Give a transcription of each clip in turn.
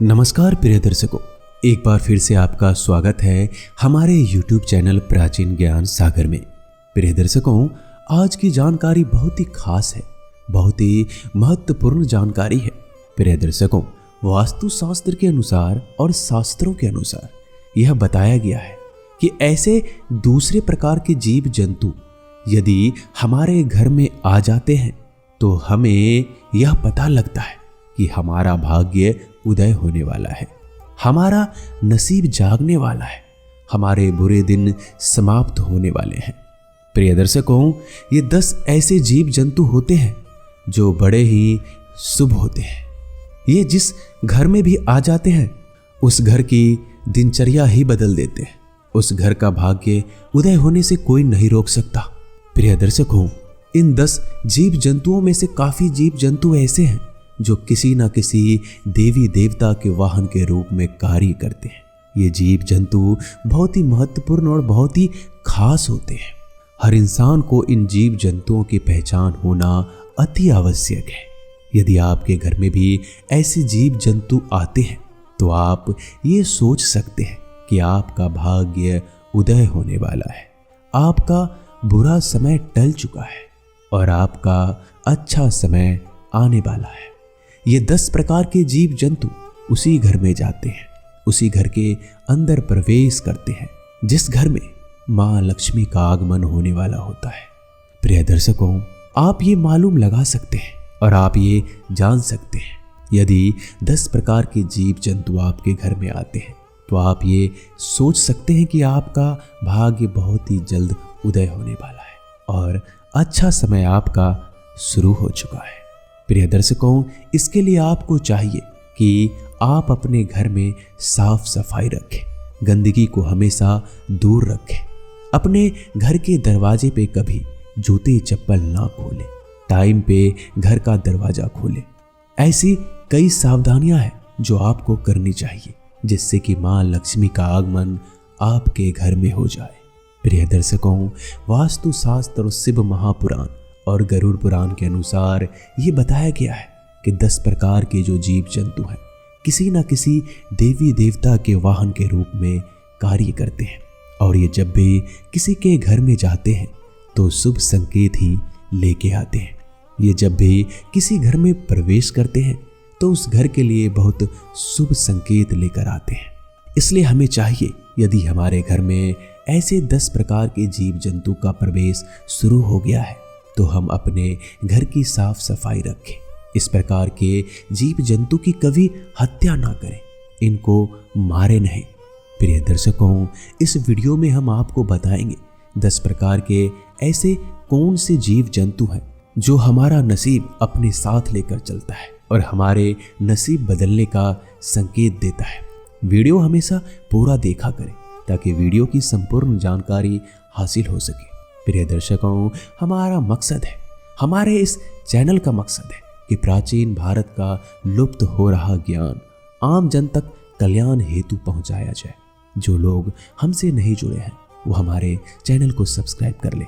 नमस्कार प्रिय दर्शकों, एक बार फिर से आपका स्वागत है हमारे YouTube चैनल प्राचीन ज्ञान सागर में। प्रिय दर्शकों, आज की जानकारी बहुत ही खास है, बहुत ही महत्वपूर्ण जानकारी है। प्रिय दर्शकों, वास्तुशास्त्र के अनुसार और शास्त्रों के अनुसार यह बताया गया है कि ऐसे दूसरे प्रकार के जीव जंतु यदि हमारे घर में आ जाते हैं तो हमें यह पता लगता है कि हमारा भाग्य उदय होने वाला है, हमारा नसीब जागने वाला है, हमारे बुरे दिन समाप्त होने वाले हैं। प्रिय दर्शकों, ये 10 ऐसे जीव जंतु होते हैं जो बड़े ही शुभ होते हैं। ये जिस घर में भी आ जाते हैं उस घर की दिनचर्या ही बदल देते हैं। उस घर का भाग्य उदय होने से कोई नहीं रोक सकता। प्रिय दर्शकों, इन 10 जीव जंतुओं में से काफी जीव जंतु ऐसे हैं जो किसी न किसी देवी देवता के वाहन के रूप में कार्य करते हैं। ये जीव जंतु बहुत ही महत्वपूर्ण और बहुत ही खास होते हैं। हर इंसान को इन जीव जंतुओं की पहचान होना अति आवश्यक है। यदि आपके घर में भी ऐसे जीव जंतु आते हैं तो आप ये सोच सकते हैं कि आपका भाग्य उदय होने वाला है, आपका बुरा समय टल चुका है और आपका अच्छा समय आने वाला है। ये 10 प्रकार के जीव जंतु उसी घर में जाते हैं, उसी घर के अंदर प्रवेश करते हैं जिस घर में मां लक्ष्मी का आगमन होने वाला होता है। प्रिय दर्शकों, आप ये मालूम लगा सकते हैं और आप ये जान सकते हैं, यदि 10 प्रकार के जीव जंतु आपके घर में आते हैं तो आप ये सोच सकते हैं कि आपका भाग्य बहुत ही जल्द उदय होने वाला है और अच्छा समय आपका शुरू हो चुका है। प्रिय दर्शकों, इसके लिए आपको चाहिए कि आप अपने घर में साफ सफाई रखें, गंदगी को हमेशा दूर रखें, अपने घर के दरवाजे पे कभी जूते चप्पल ना खोलें, टाइम पे घर का दरवाजा खोलें। ऐसी कई सावधानियां हैं जो आपको करनी चाहिए जिससे कि मां लक्ष्मी का आगमन आपके घर में हो जाए। प्रिय दर्शकों, वास्तुशास्त्र और शिव महापुराण और गरुड़ पुराण के अनुसार ये बताया गया है कि 10 प्रकार के जो जीव जंतु हैं किसी न किसी देवी देवता के वाहन के रूप में कार्य करते हैं और ये जब भी किसी के घर में जाते हैं तो शुभ संकेत ही लेके आते हैं। ये जब भी किसी घर में प्रवेश करते हैं तो उस घर के लिए बहुत शुभ संकेत लेकर आते हैं। इसलिए हमें चाहिए, यदि हमारे घर में ऐसे 10 प्रकार के जीव जंतु का प्रवेश शुरू हो गया है तो हम अपने घर की साफ सफाई रखें। इस प्रकार के जीव जंतु की कभी हत्या ना करें, इनको मारे नहीं। प्रिय दर्शकों, इस वीडियो में हम आपको बताएंगे 10 प्रकार के ऐसे कौन से जीव जंतु हैं जो हमारा नसीब अपने साथ लेकर चलता है और हमारे नसीब बदलने का संकेत देता है। वीडियो हमेशा पूरा देखा करें ताकि वीडियो की संपूर्ण जानकारी हासिल हो सके। प्रिय दर्शकों, हमारा मकसद है, हमारे इस चैनल का मकसद है कि प्राचीन भारत का लुप्त हो रहा ज्ञान आम जन तक कल्याण हेतु पहुंचाया जाए। जो लोग हमसे नहीं जुड़े हैं वो हमारे चैनल को सब्सक्राइब कर लें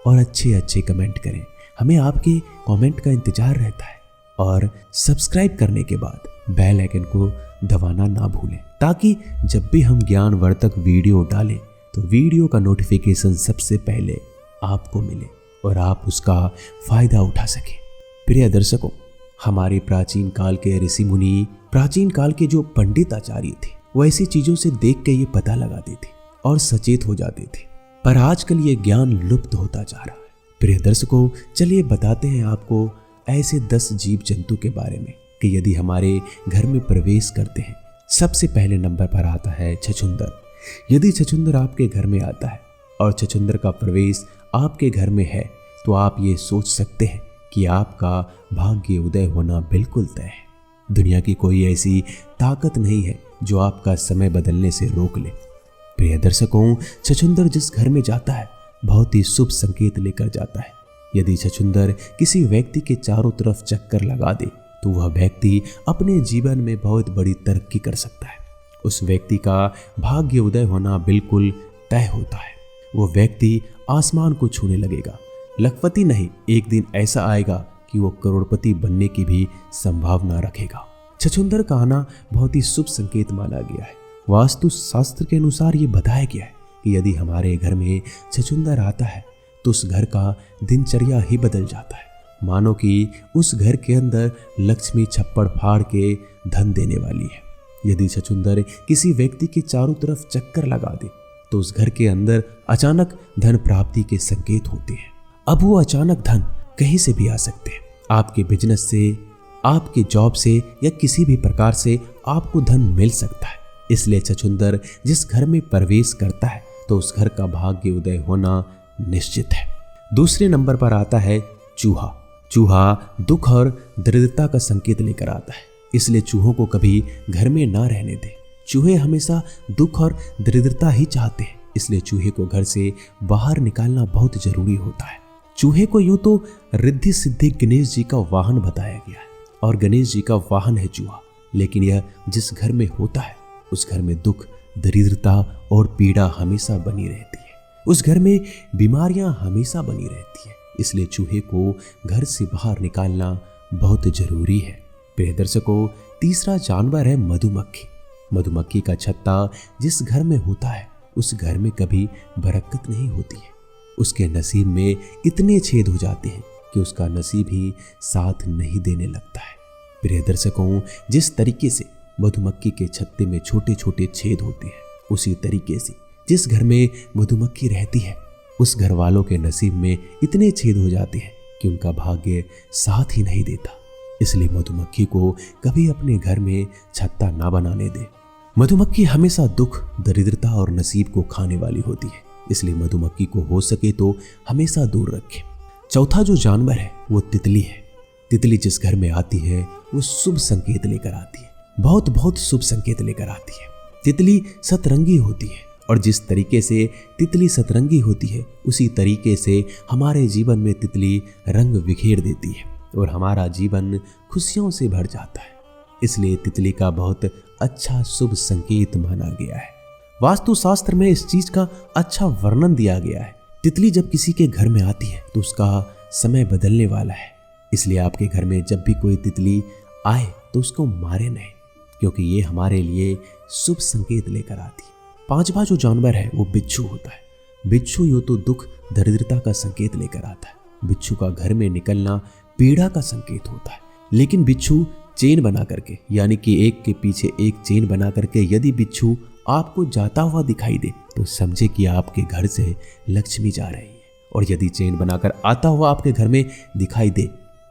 और अच्छे अच्छे कमेंट करें। हमें आपके कमेंट का इंतजार रहता है और सब्सक्राइब करने के बाद बेल आइकन को दबाना ना भूलें ताकि जब भी हम ज्ञानवर्धक वीडियो डालें तो वीडियो का नोटिफिकेशन सबसे पहले आपको मिले और आप उसका फायदा उठा सके। प्रिय दर्शकों, हमारे प्राचीन काल के ऋषि मुनि, प्राचीन काल के जो पंडित आचार्य थे वो ऐसी चीजों से देख के ये पता लगाते थे और सचेत हो जाते थे, पर आजकल ये ज्ञान लुप्त होता जा रहा है। प्रिय दर्शकों, चलिए बताते हैं आपको ऐसे 10 जीव जंतु के बारे में कि यदि हमारे घर में प्रवेश करते हैं। सबसे पहले नंबर पर आता है छछूंदर। यदि छछूंदर आपके घर में आता है और छछूंदर का प्रवेश आपके घर में है तो आप ये सोच सकते हैं कि आपका भाग्य उदय होना बिल्कुल तय है। दुनिया की कोई ऐसी ताकत नहीं है जो आपका समय बदलने से रोक ले। प्रिय दर्शकों, छछूंदर जिस घर में जाता है बहुत ही शुभ संकेत लेकर जाता है। यदि छछूंदर किसी व्यक्ति के चारों तरफ चक्कर लगा दे तो वह व्यक्ति अपने जीवन में बहुत बड़ी तरक्की कर सकता है। उस व्यक्ति का भाग्य उदय होना बिल्कुल तय होता है। वो व्यक्ति आसमान को छूने लगेगा। लखपति नहीं, एक दिन ऐसा आएगा कि वो करोड़पति बनने की भी संभावना रखेगा। छछूंदर का आना बहुत ही शुभ संकेत माना गया है। वास्तु शास्त्र के अनुसार ये बताया गया है कि यदि हमारे घर में छछूंदर आता है तो उस घर का दिनचर्या ही बदल जाता है। मानो कि उस घर के अंदर लक्ष्मी छप्पड़ फाड़ के धन देने वाली है। यदि छछूंदर किसी व्यक्ति के चारों तरफ चक्कर लगा दे तो उस घर के अंदर अचानक धन प्राप्ति के संकेत होते हैं। अब वो अचानक धन कहीं से भी आ सकते हैं। आपके बिजनेस से, आपके जॉब से या किसी भी प्रकार से आपको धन मिल सकता है। इसलिए छछूंदर जिस घर में प्रवेश करता है तो उस घर का भाग्य उदय होना निश्चित है। दूसरे नंबर पर आता है चूहा। चूहा दुख और दरिद्रता का संकेत लेकर आता है, इसलिए चूहों को कभी घर में ना रहने दे। चूहे हमेशा दुख और दरिद्रता ही चाहते हैं, इसलिए चूहे को घर से बाहर निकालना बहुत जरूरी होता है। चूहे को यूं तो रिद्धि सिद्धि गणेश जी का वाहन बताया गया है और गणेश जी का वाहन है चूहा, लेकिन यह जिस घर में होता है उस घर में दुख, दरिद्रता और पीड़ा हमेशा बनी रहती है। उस घर में बीमारियां हमेशा बनी रहती है, इसलिए चूहे को घर से बाहर निकालना बहुत जरूरी है। प्रिय दर्शकों, तीसरा जानवर है मधुमक्खी। मधुमक्खी का छत्ता जिस घर में होता है उस घर में कभी बरकत नहीं होती है। उसके नसीब में इतने छेद हो जाते हैं कि उसका नसीब ही साथ नहीं देने लगता है। प्रिय दर्शकों, जिस तरीके से मधुमक्खी के छत्ते में छोटे छोटे छेद होते हैं, उसी तरीके से जिस घर में मधुमक्खी रहती है उस घर वालों के नसीब में इतने छेद हो जाते हैं कि उनका भाग्य साथ ही नहीं देता। इसलिए मधुमक्खी को कभी अपने घर में छत्ता ना बनाने दे। मधुमक्खी हमेशा दुख, दरिद्रता और नसीब को खाने वाली होती है, इसलिए मधुमक्खी को हो सके तो हमेशा दूर रखें। चौथा जो जानवर है वो तितली है। तितली जिस घर में आती है वो शुभ संकेत लेकर आती है, बहुत शुभ संकेत लेकर आती है। तितली सतरंगी होती है और जिस तरीके से तितली सतरंगी होती है उसी तरीके से हमारे जीवन में तितली रंग बिखेर देती है और हमारा जीवन खुशियों से भर जाता है। इसलिए तितली का बहुत अच्छा शुभ संकेत माना गया है। वास्तु शास्त्र में इस चीज का अच्छा वर्णन दिया गया है। तितली जब किसी के घर में आती है तो उसका समय बदलने वाला है, इसलिए आपके घर में जब भी कोई तितली आए तो उसको मारे नहीं, क्योंकि ये हमारे लिए शुभ संकेत लेकर आती है। पांचवा जो जानवर है वो बिच्छू होता है। बिच्छू यूं तो दुख, दरिद्रता का संकेत लेकर आता है। बिच्छू का घर में निकलना पीड़ा का संकेत होता है, लेकिन बिच्छू चेन बना करके, यानी कि एक के पीछे एक चेन बना करके यदि बिच्छू आपको जाता हुआ दिखाई दे तो समझे कि आपके घर से लक्ष्मी जा रही है, और यदि चेन बनाकर आता हुआ आपके घर में दिखाई दे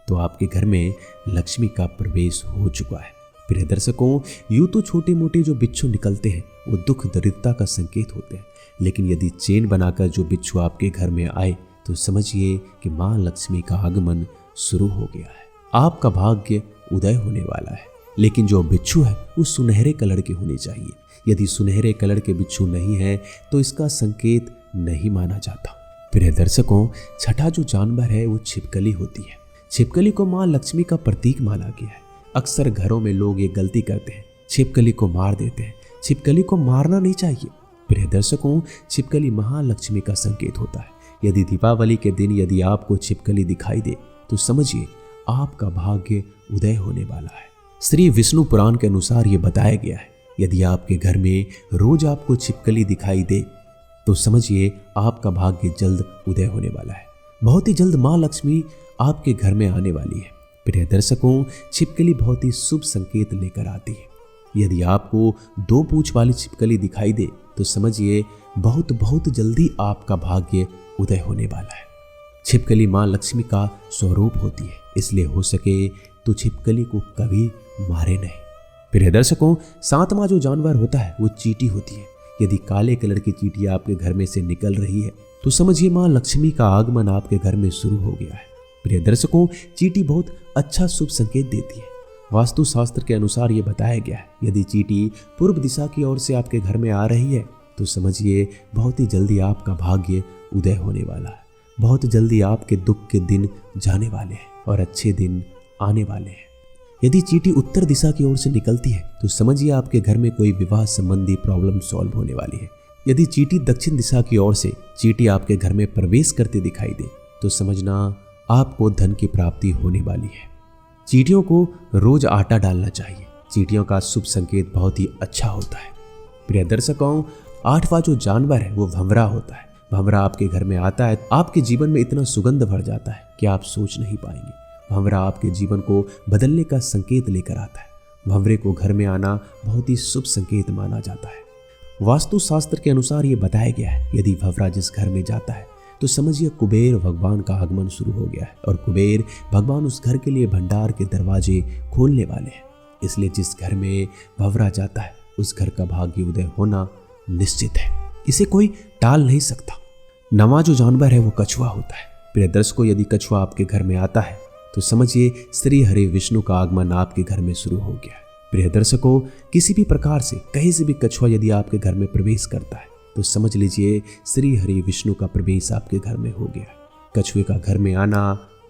तो आपके घर में लक्ष्मी का प्रवेश हो चुका है। प्रिय दर्शकों, यूं तो छोटे मोटे जो बिच्छू निकलते हैं वो दुख, दरिद्रता का संकेत होते हैं, लेकिन यदि चेन बनाकर जो बिच्छू आपके घर में आए तो समझिए कि माँ लक्ष्मी का आगमन शुरू हो गया है। आपका भाग्य उदय होने वाला है। लेकिन जो बिच्छू है वो सुनहरे कलर के होने चाहिए। यदि सुनहरे कलर के बिच्छू नहीं है तो इसका संकेत नहीं माना जाता। प्रिय दर्शकों, छठा जो जानवर है वो छिपकली होती है। छिपकली को माँ लक्ष्मी का प्रतीक माना गया है। अक्सर घरों में लोग ये गलती करते हैं, छिपकली को मार देते हैं। छिपकली को मारना नहीं चाहिए। प्रिय दर्शकों, छिपकली महालक्ष्मी का संकेत होता है। यदि दीपावली के दिन यदि आपको छिपकली दिखाई दे तो समझिए आपका भाग्य उदय होने वाला है। श्री विष्णु पुराण के अनुसार ये बताया गया है, यदि आपके घर में रोज आपको छिपकली दिखाई दे तो समझिए आपका भाग्य जल्द उदय होने वाला है। बहुत ही जल्द माँ लक्ष्मी आपके घर में आने वाली है। प्रिय दर्शकों, छिपकली बहुत ही शुभ संकेत लेकर आती है। यदि आपको 2 पूंछ वाली छिपकली दिखाई दे तो समझिए बहुत जल्दी आपका भाग्य उदय होने वाला है। छिपकली माँ लक्ष्मी का स्वरूप होती है, इसलिए हो सके तो छिपकली को कभी मारे नहीं। प्रिय दर्शकों, 7वां जो जानवर होता है वो चींटी होती है। यदि काले कलर की चींटी आपके घर में से निकल रही है तो समझिए माँ लक्ष्मी का आगमन आपके घर में शुरू हो गया है। प्रिय दर्शकों, चींटी बहुत अच्छा शुभ संकेत देती है। वास्तु शास्त्र के अनुसार ये बताया गया है, यदि चींटी पूर्व दिशा की ओर से आपके घर में आ रही है तो समझिए बहुत ही जल्दी आपका भाग्य उदय होने वाला है। बहुत जल्दी आपके दुख के दिन जाने वाले हैं और अच्छे दिन आने वाले हैं। यदि चींटी उत्तर दिशा की ओर से निकलती है तो समझिए आपके घर में कोई विवाह संबंधी प्रॉब्लम सॉल्व होने वाली है। यदि चींटी दक्षिण दिशा की ओर से चींटी आपके घर में प्रवेश करते दिखाई दे तो समझना आपको धन की प्राप्ति होने वाली है। चींटियों को रोज आटा डालना चाहिए चींटियों का शुभ संकेत बहुत ही अच्छा होता है। प्रिय दर्शकों, 8वां जो जानवर है वो भंवरा होता है। भंवरा आपके घर में आता है, आपके जीवन में इतना सुगंध भर जाता है कि आप सोच नहीं पाएंगे। भंवरा आपके जीवन को बदलने का संकेत लेकर आता है। भंवरे को घर में आना बहुत ही शुभ संकेत माना जाता है। वास्तु शास्त्र के अनुसार ये बताया गया है, यदि भंवरा जिस घर में जाता है तो समझिए कुबेर भगवान का आगमन शुरू हो गया है और कुबेर भगवान उस घर के लिए भंडार के दरवाजे खोलने वाले हैं। इसलिए जिस घर में भंवरा जाता है उस घर का भाग्य उदय होना निश्चित है, इसे कोई टाल नहीं सकता। 9वां जो जानवर है वो कछुआ होता है। प्रिय दर्शकों, यदि कछुआ आपके घर में आता है तो समझिए श्री हरि विष्णु का आगमन आपके घर में शुरू हो गया है। प्रिय दर्शकों, किसी भी प्रकार से कहीं से भी कछुआ यदि आपके घर में प्रवेश करता है तो समझ लीजिए श्री हरि विष्णु का प्रवेश आपके घर में हो गया है। कछुए का घर में आना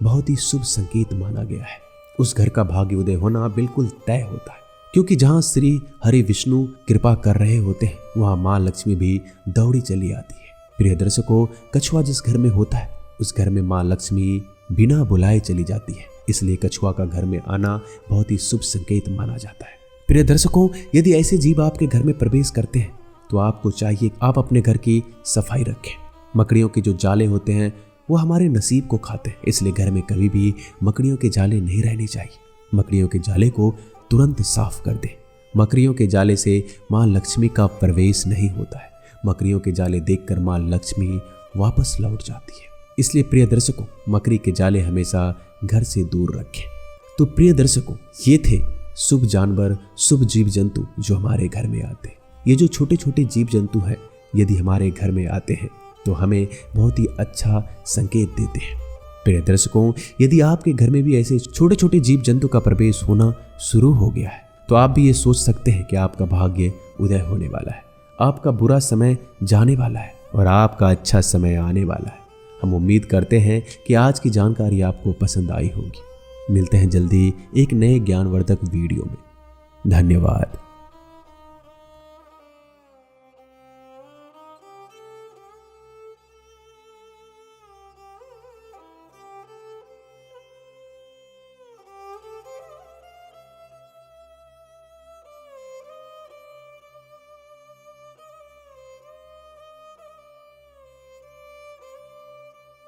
बहुत ही शुभ संकेत माना गया है। उस घर का भाग्य उदय होना बिल्कुल तय होता है, क्योंकि जहां श्री हरि विष्णु कृपा कर रहे होते हैं वहां मां लक्ष्मी भी दौड़ी चली आती है। प्रिय दर्शकों, कछुआ जिस घर में होता है उस घर में मां लक्ष्मी बिना बुलाए चली जाती है। इसलिए कछुआ का घर में आना बहुत ही शुभ संकेत माना जाता है। प्रिय दर्शकों, यदि ऐसे जीव आपके घर में प्रवेश करते हैं तो आपको चाहिए आप अपने घर की सफाई रखें। मकड़ियों के जो जाले होते हैं वो हमारे नसीब को खाते हैं, इसलिए घर में कभी भी मकड़ियों के जाले नहीं रहने चाहिए। मकड़ियों के जाले को तुरंत साफ कर दें। मकड़ियों के जाले से मां लक्ष्मी का प्रवेश नहीं होता है। मकड़ियों के जाले देखकर मां लक्ष्मी वापस लौट जाती है। इसलिए प्रिय दर्शकों, मकड़ी के जाले हमेशा घर से दूर रखें। तो प्रिय दर्शकों, ये थे शुभ जानवर, शुभ जीव जंतु जो हमारे घर में आते हैं। ये जो छोटे छोटे जीव जंतु हैं यदि हमारे घर में आते हैं तो हमें बहुत ही अच्छा संकेत देते हैं। प्रिय दर्शकों, यदि आपके घर में भी ऐसे छोटे छोटे जीव जंतु का प्रवेश होना शुरू हो गया है तो आप भी ये सोच सकते हैं कि आपका भाग्य उदय होने वाला है, आपका बुरा समय जाने वाला है और आपका अच्छा समय आने वाला है। हम उम्मीद करते हैं कि आज की जानकारी आपको पसंद आई होगी। मिलते हैं जल्दी एक नए ज्ञानवर्धक वीडियो में। धन्यवाद।